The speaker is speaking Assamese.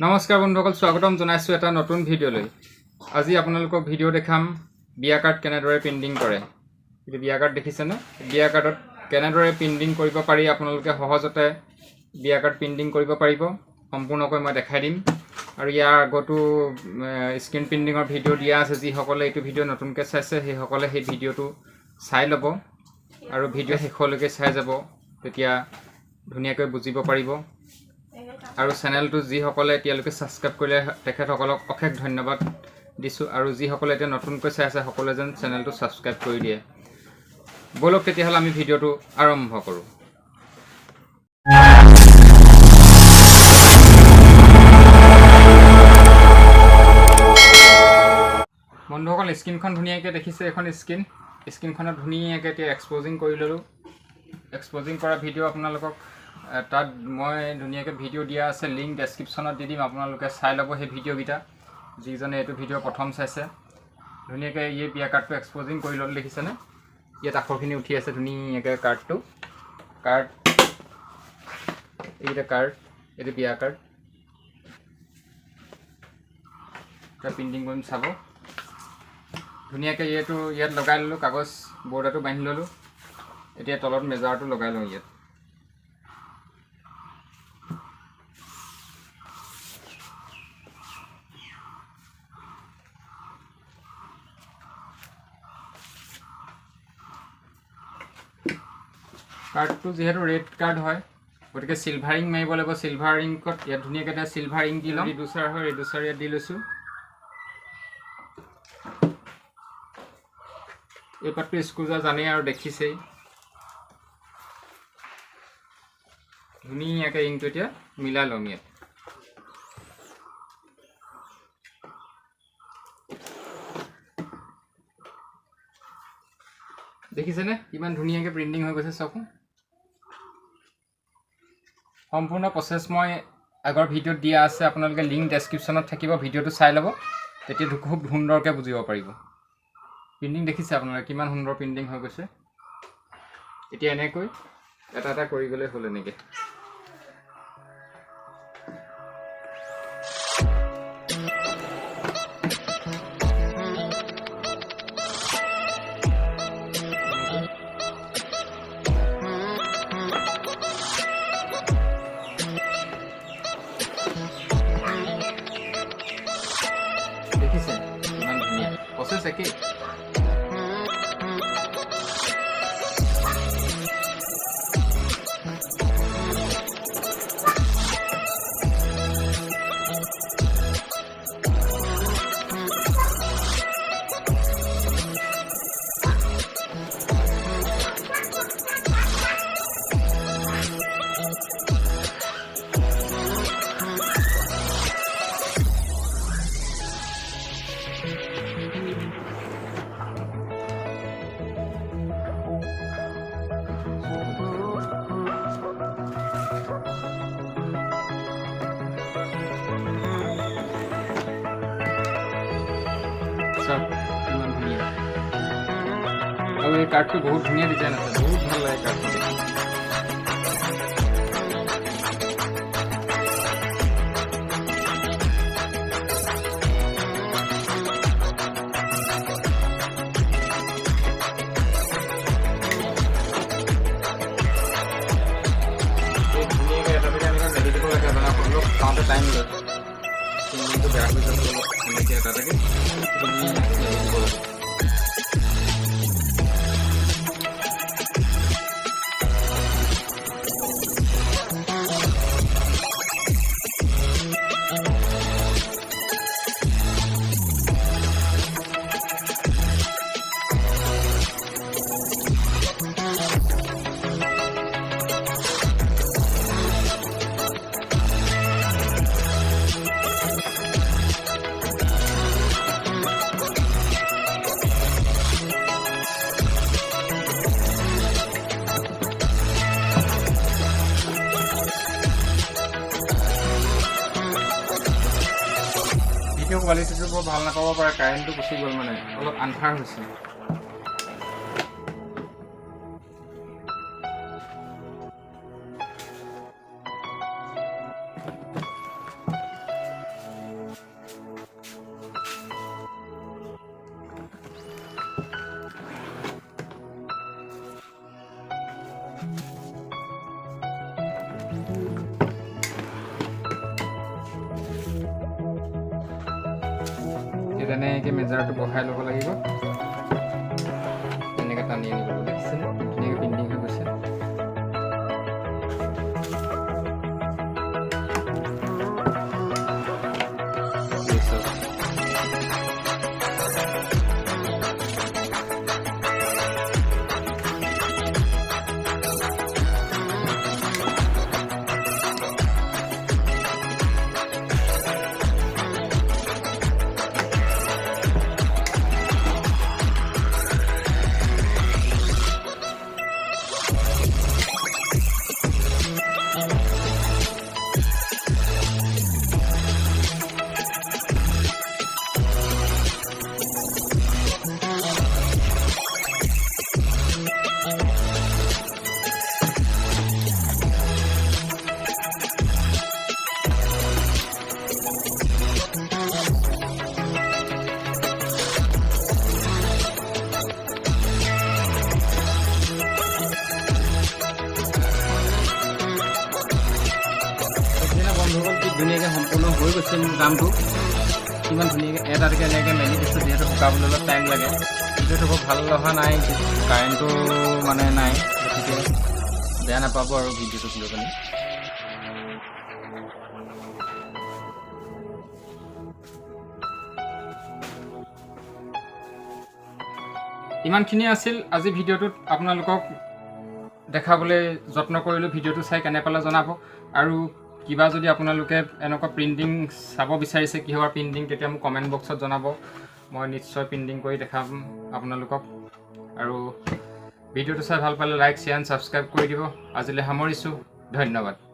নমস্কাৰ বন্ধুসকল, স্বাগতম জনাইছোঁ এটা নতুন ভিডিঅ'লৈ। আজি আপোনালোকক ভিডিঅ' দেখাম বিয়া কাৰ্ড কেনেদৰে প্ৰিণ্টিং কৰে। এইটো বিয়া কাৰ্ড দেখিছেনে? বিয়া কাৰ্ডত কেনেদৰে প্ৰিণ্টিং কৰিব পাৰি, আপোনালোকে সহজতে বিয়া কাৰ্ড প্ৰিণ্টিং কৰিব পাৰিব। সম্পূৰ্ণকৈ মই দেখাই দিম। আৰু ইয়াৰ আগতো স্ক্ৰীন প্ৰিণ্টিঙৰ ভিডিঅ' দিয়া আছে। যিসকলে এইটো ভিডিঅ' নতুনকৈ চাইছে সেইসকলে সেই ভিডিঅ'টো চাই ল'ব আৰু ভিডিঅ' শেষলৈকে চাই যাব, তেতিয়া ধুনীয়াকৈ বুজিব পাৰিব। আৰু চেনেলটো যিসকলে এতিয়ালৈকে ছাবস্ক্ৰাইব কৰিলে তেখেতসকলক অশেষ ধন্যবাদ দিছোঁ। আৰু যিসকলে এতিয়া নতুনকৈ চাই আছে সকলোৱে যেন চেনেলটো ছাবস্ক্ৰাইব কৰি দিয়ে। ব'লক তেতিয়াহ'লে আমি ভিডিঅ'টো আৰম্ভ কৰোঁ। বন্ধুসকল, স্ক্ৰীনখন ধুনীয়াকৈ দেখিছে। এখন স্ক্ৰীনখনত ধুনীয়াকৈ এতিয়া এক্সপ'জিং কৰি ল'লোঁ। এক্সপ'জিং কৰা ভিডিঅ' আপোনালোকক তাত মই ধুনীয়াকৈ ভিডিঅ' দিয়া আছে, লিংক ডেছক্ৰিপশ্যনত দি দিম। আপোনালোকে চাই ল'ব সেই ভিডিঅ'কেইটা, যিজনে এইটো ভিডিঅ' প্ৰথম চাইছে। ধুনীয়াকৈ এই বিয়া কাৰ্ডটো এক্সপ'জিং কৰি ল'লোঁ, দেখিছেনে? ইয়াত আখৰখিনি উঠি আছে ধুনীয়াকৈ। কাৰ্ড এইকেইটা কাৰ্ড, এইটো বিয়া কাৰ্ড। এটা প্ৰিণ্টিং কৰিম, চাব ধুনীয়াকৈ। ইয়াত লগাই ল'লোঁ, কাগজ বৰ্ডাৰটো বান্ধি ল'লোঁ। এতিয়া তলত মেজাৰটো লগাই লওঁ। ইয়াত কাৰ্ডটো যিহেতু ৰেড কাৰ্ড হয়, গতিকে চিলভাৰিং মাৰিব লাগিব। চিলভাৰিংকত ইয়াত ধুনীয়াকৈ এতিয়া চিলভাৰিং দি লওঁ। ৰিডুচাৰ হয়, ৰিডুচাৰ ইয়াত দি লৈছোঁ। এই পাতটো স্ক্ৰুজা জানেই আৰু দেখিছেই। ধুনীয়াকৈ ইংটো এতিয়া মিলাই ল'ম ইয়াত। দেখিছেনে কিমান ধুনীয়াকৈ প্ৰিণ্টিং হৈ গৈছে? চাওক, সম্পূৰ্ণ প্ৰচেছ মই আগৰ ভিডিঅ'ত দিয়া আছে। আপোনালোকে লিংক ডেছক্ৰিপশ্যনত থাকিব, ভিডিঅ'টো চাই ল'ব, তেতিয়া খুব সুন্দৰকৈ বুজিব পাৰিব। প্ৰিণ্টিং দেখিছে আপোনালোকে কিমান সুন্দৰ প্ৰিণ্টিং হৈ গৈছে। এতিয়া এনেকৈ এটা এটা কৰি গ'লে হ'ল। এনেকৈ দেখিছে ইমান ধুনীয়া প্ৰচেছ একেই। ইমান ধুনীয়া। আৰু এই কাৰ্ডটো বহুত ধুনীয়া ডিজাইন আছে, বহুত ভাল লাগে কাৰ্ডটো দেখি। ধুনীয়াকৈ এটা দুটা এনেকৈ মেলি দিব লাগে, মানে অলপ চাওঁতে টাইম লয়। প্ৰিণ্টিংটো বেয়া হৈ যাব, অলপ এনেকৈ এটা এটাকৈ মেলি দিব লাগে। ভিডিঅ' কোৱালিটিটো বৰ ভাল নাপাব পাৰে, কাৰেণ্টটো গুচি গ'ল, মানে অলপ আন্ধাৰ হৈছে। এনেকৈ মেজাৰটো বহাই ল'ব লাগিব এনেকৈ টানি আনিব লাগিব দেখিছেনে ধুনীয়াকৈ পিণ্ডিং হৈ গৈছে ধুনীয়াকৈ সম্পূৰ্ণ হৈ গৈছে মোৰ কামটো কিমান ধুনীয়াকৈ এটাকে এনেকৈ মেলি দিছোঁ যিহেতু শুকাবলৈ অলপ টাইম লাগে যিহেতু খুব ভাল অহা নাই কাৰেণ্টটো মানে নাই গতিকে বেয়া নাপাব আৰু ভিডিঅ'টো লৈ পেলাই ইমানখিনি আছিল আজি ভিডিঅ'টোত আপোনালোকক দেখাবলৈ যত্ন কৰিলোঁ ভিডিঅ'টো চাই কেনে পালে জনাব আৰু কিবা যদি আপোনালোকে এনেকুৱা প্ৰিণ্টিং চাব বিচাৰিছে কিহৰ প্ৰিণ্টিং তেতিয়া মোক কমেণ্ট বক্সত জনাব মই নিশ্চয় প্ৰিণ্টিং কৰি দেখাম আপোনালোকক আৰু ভিডিঅ'টো চাই ভাল পালে লাইক শ্বেয়াৰ এণ্ড ছাবস্ক্ৰাইব কৰি দিব আজিলৈ সামৰিছোঁ ধন্যবাদ